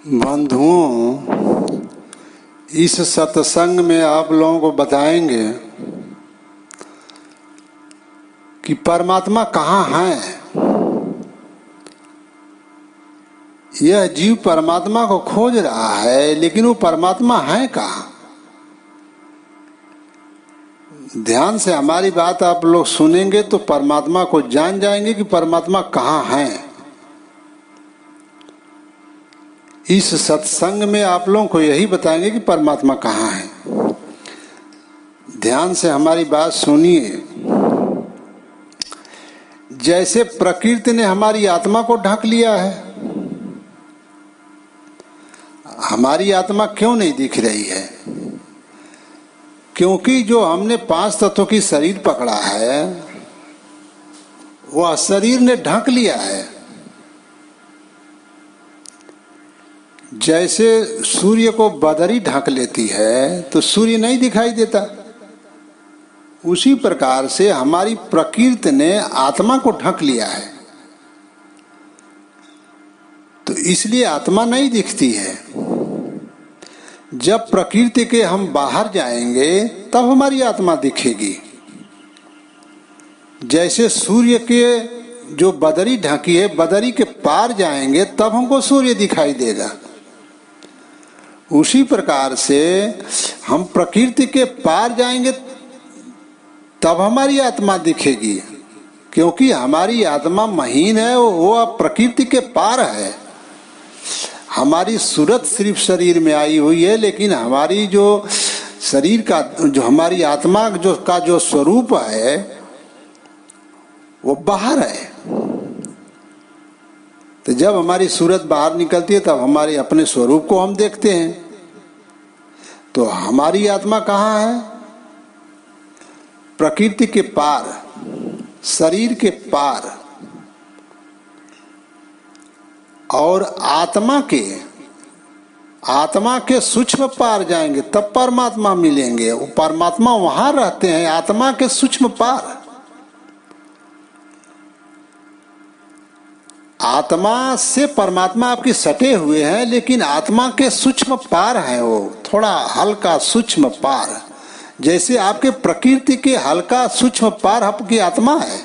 बंधुओं, इस सत्संग में आप लोगों को बताएंगे कि परमात्मा कहाँ है। यह जीव परमात्मा को खोज रहा है, लेकिन वो परमात्मा है कहाँ। ध्यान से हमारी बात आप लोग सुनेंगे तो परमात्मा को जान जाएंगे कि परमात्मा कहाँ है। इस सत्संग में आप लोगों को यही बताएंगे कि परमात्मा कहाँ है। ध्यान से हमारी बात सुनिए। जैसे प्रकृति ने हमारी आत्मा को ढक लिया है, हमारी आत्मा क्यों नहीं दिख रही है? क्योंकि जो हमने 5 तत्वों की शरीर पकड़ा है वह शरीर ने ढक लिया है। जैसे सूर्य को बदरी ढक लेती है तो सूर्य नहीं दिखाई देता, उसी प्रकार से हमारी प्रकृति ने आत्मा को ढक लिया है, तो इसलिए आत्मा नहीं दिखती है। जब प्रकृति के हम बाहर जाएंगे तब हमारी आत्मा दिखेगी। जैसे सूर्य के जो बदरी ढकी है, बदरी के पार जाएंगे तब हमको सूर्य दिखाई देगा। उसी प्रकार से हम प्रकृति के पार जाएंगे तब हमारी आत्मा दिखेगी, क्योंकि हमारी आत्मा महीन है, वो अब प्रकृति के पार है। हमारी सूरत सिर्फ शरीर में आई हुई है, लेकिन हमारी जो शरीर का जो हमारी आत्मा जो स्वरूप है वो बाहर है। तो जब हमारी सूरत बाहर निकलती है तब हमारे अपने स्वरूप को हम देखते हैं। तो हमारी आत्मा कहाँ है? प्रकृति के पार, शरीर के पार। और आत्मा के सूक्ष्म पार जाएंगे तब परमात्मा मिलेंगे। वो परमात्मा वहां रहते हैं, आत्मा के सूक्ष्म पार। आत्मा से परमात्मा आपकी सटे हुए हैं, लेकिन आत्मा के सूक्ष्म पार है, वो थोड़ा हल्का सूक्ष्म पार। जैसे आपके प्रकृति के हल्का सूक्ष्म पार आपकी आत्मा है,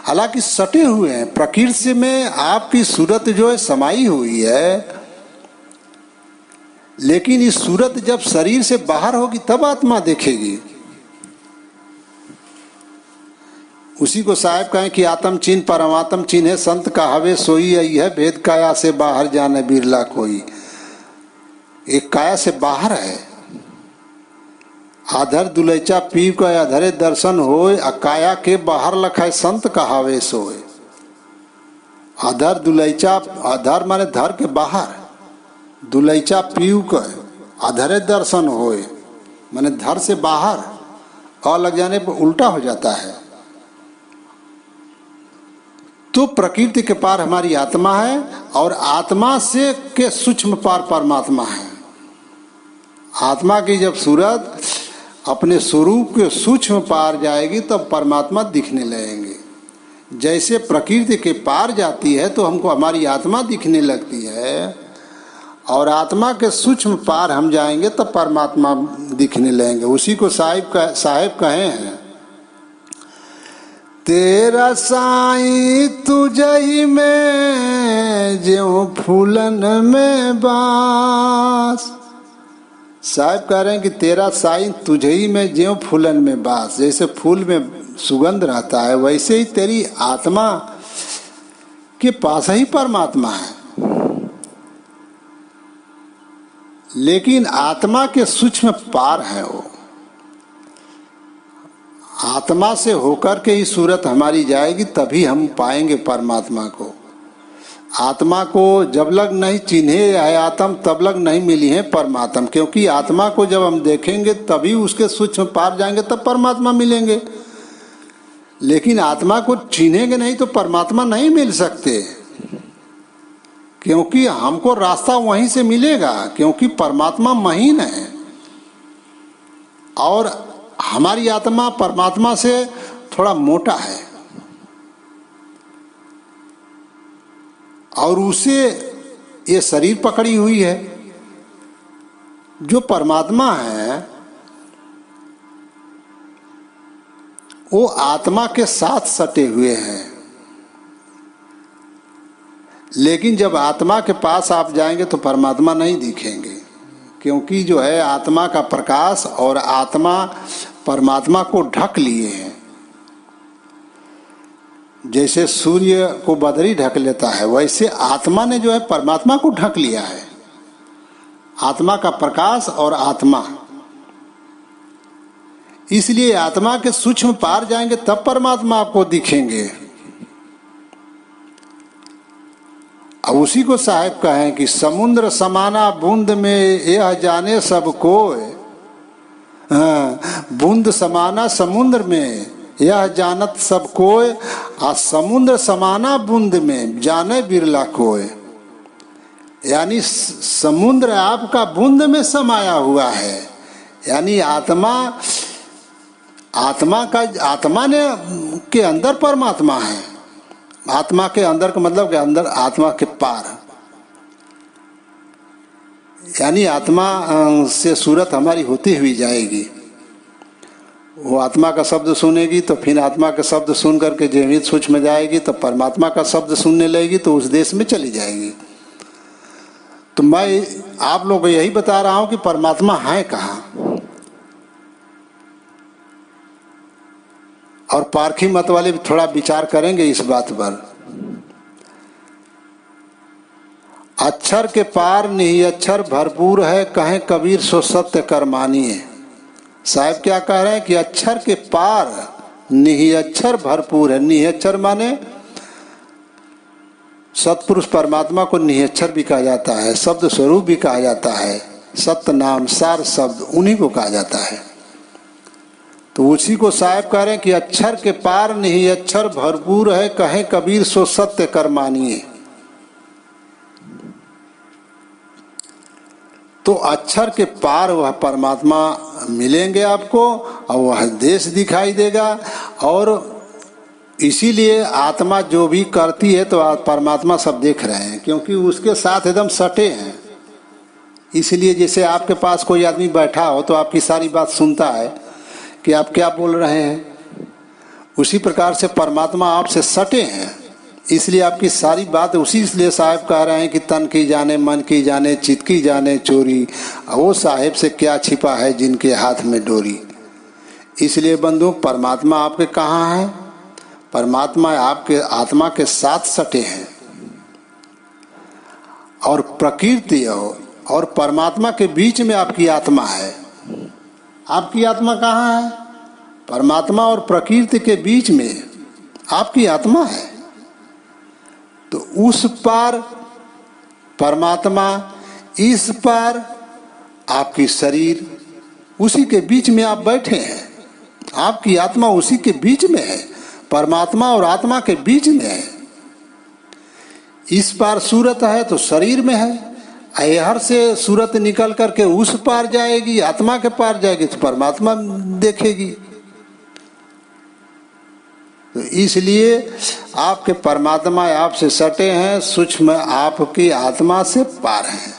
हालांकि सटे हुए हैं। प्रकृति में आपकी सूरत जो है समाई हुई है, लेकिन इस सूरत जब शरीर से बाहर होगी तब आत्मा दिखेगी। उसी को साहब कहें कि आत्म चिन्ह परमात्म चिन्ह है, संत कहावे सोई आई है, भेद काया से बाहर जाने बिरला कोई। एक काया से बाहर है। आधर दुलैचा पीव का अधरे दर्शन होए, काया के बाहर लखाए संत कहावे सोए। आधर दुलैचा, आधर माने धर के बाहर, दुलैचा पीव का अधरे दर्शन होए माने धर से बाहर, और लग जाने पर उल्टा हो जाता है। तो प्रकृति के पार हमारी आत्मा है, और आत्मा से के सूक्ष्म पार परमात्मा है। आत्मा की जब सूरत अपने स्वरूप के सूक्ष्म पार जाएगी तब परमात्मा दिखने लगेंगे। जैसे प्रकृति के पार जाती है तो हमको हमारी आत्मा दिखने लगती है, और आत्मा के सूक्ष्म पार हम जाएंगे तब परमात्मा दिखने लगेंगे। उसी को साहिब कहे हैं, तेरा साईं तुझही में ज्यों फूलन में बास। साहब कह रहे हैं कि तेरा साईं तुझही में ज्यों फूलन में बास। जैसे फूल में सुगंध रहता है, वैसे ही तेरी आत्मा के पास ही परमात्मा है। लेकिन आत्मा के सूक्ष्म पार है वो। आत्मा से होकर के ही सूरत हमारी जाएगी, तभी हम पाएंगे परमात्मा को। आत्मा को जब लग नहीं चिन्हे है आत्म, तब लग नहीं मिली है परमात्मा। क्योंकि आत्मा को जब हम देखेंगे तभी उसके सूक्ष्म पार जाएंगे, तब परमात्मा मिलेंगे। लेकिन आत्मा को चिन्हेंगे नहीं तो परमात्मा नहीं मिल सकते, क्योंकि हमको रास्ता वहीं से मिलेगा, क्योंकि परमात्मा महीन है और हमारी आत्मा परमात्मा से थोड़ा मोटा है। और उसे ये शरीर पकड़ी हुई है। जो परमात्मा है वो आत्मा के साथ सटे हुए हैं। लेकिन जब आत्मा के पास आप जाएंगे तो परमात्मा नहीं दिखेंगे, क्योंकि जो है आत्मा का प्रकाश और आत्मा परमात्मा को ढक लिए हैं। जैसे सूर्य को बदरी ढक लेता है, वैसे आत्मा ने जो है परमात्मा को ढक लिया है। आत्मा का प्रकाश और आत्मा, इसलिए आत्मा के सूक्ष्म पार जाएंगे तब परमात्मा आपको दिखेंगे। अब उसी को साहेब कहें कि समुद्र समाना बूंद में यह जाने सब कोय। बूंद समाना समुद्र में यह जानत सब कोय, आ समुद्र समाना बूंद में जाने बिरला कोय। यानी समुद्र आपका बूंद में समाया हुआ है। यानी आत्मा ने के अंदर परमात्मा है। आत्मा के अंदर का मतलब के अंदर आत्मा के पार, यानी आत्मा से सूरत हमारी होती हुई जाएगी। वो आत्मा का शब्द सुनेगी तो फिर आत्मा का शब्द सुन करके जीवित सूक्ष्म में जाएगी, तो परमात्मा का शब्द सुनने लगेगी तो उस देश में चली जाएगी। तो मैं आप लोगों को यही बता रहा हूं कि परमात्मा है कहाँ। और पारखी मत वाले भी थोड़ा विचार करेंगे इस बात पर। अक्षर के पार नहीं अक्षर भरपूर है, कहें कबीर सो सत्य कर मानिए। साहब क्या कह रहे हैं कि अक्षर के पार नहीं अक्षर भरपूर है। निहक्षर माने सतपुरुष परमात्मा को निहक्षर भी कहा जाता है, शब्द स्वरूप भी कहा जाता है, सत्य नाम सार शब्द उन्हीं को कहा जाता है। तो उसी को साहब कह रहे हैं कि अक्षर के पार नहीं अक्षर भरपूर है, कहें कबीर सो सत्य कर मानिए। तो अक्षर के पार वह परमात्मा मिलेंगे आपको और वह देश दिखाई देगा। और इसीलिए आत्मा जो भी करती है तो परमात्मा सब देख रहे हैं, क्योंकि उसके साथ एकदम सटे हैं। इसलिए जैसे आपके पास कोई आदमी बैठा हो तो आपकी सारी बात सुनता है कि आप क्या बोल रहे हैं, उसी प्रकार से परमात्मा आपसे सटे हैं, इसलिए आपकी सारी बात उसी। इसलिए साहब कह रहे हैं कि तन की जाने मन की जाने चित्त की जाने चोरी, वो साहेब से क्या छिपा है जिनके हाथ में डोरी। इसलिए बंधु परमात्मा आपके कहाँ है? परमात्मा आपके आत्मा के साथ सटे हैं। और प्रकृति और परमात्मा के बीच में आपकी आत्मा है। आपकी आत्मा कहाँ है? परमात्मा और प्रकृति के बीच में आपकी आत्मा है। तो उस पार परमात्मा, इस पार आपकी शरीर, उसी के बीच में आप बैठे हैं। आपकी आत्मा उसी के बीच में है, परमात्मा और आत्मा के बीच में है। इस पार सूरत है तो शरीर में है, हर से सूरत निकल करके उस पार जाएगी, आत्मा के पार जाएगी तो परमात्मा देखेगी। तो इसलिए आपके परमात्मा आपसे सटे हैं, सूक्ष्म आपकी आत्मा से पार हैं।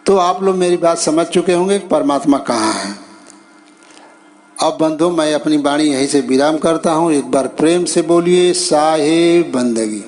तो आप लोग मेरी बात समझ चुके होंगे कि परमात्मा कहाँ है। अब बंधु मैं अपनी वाणी यहीं से विराम करता हूँ। एक बार प्रेम से बोलिए साहेब बंदगी।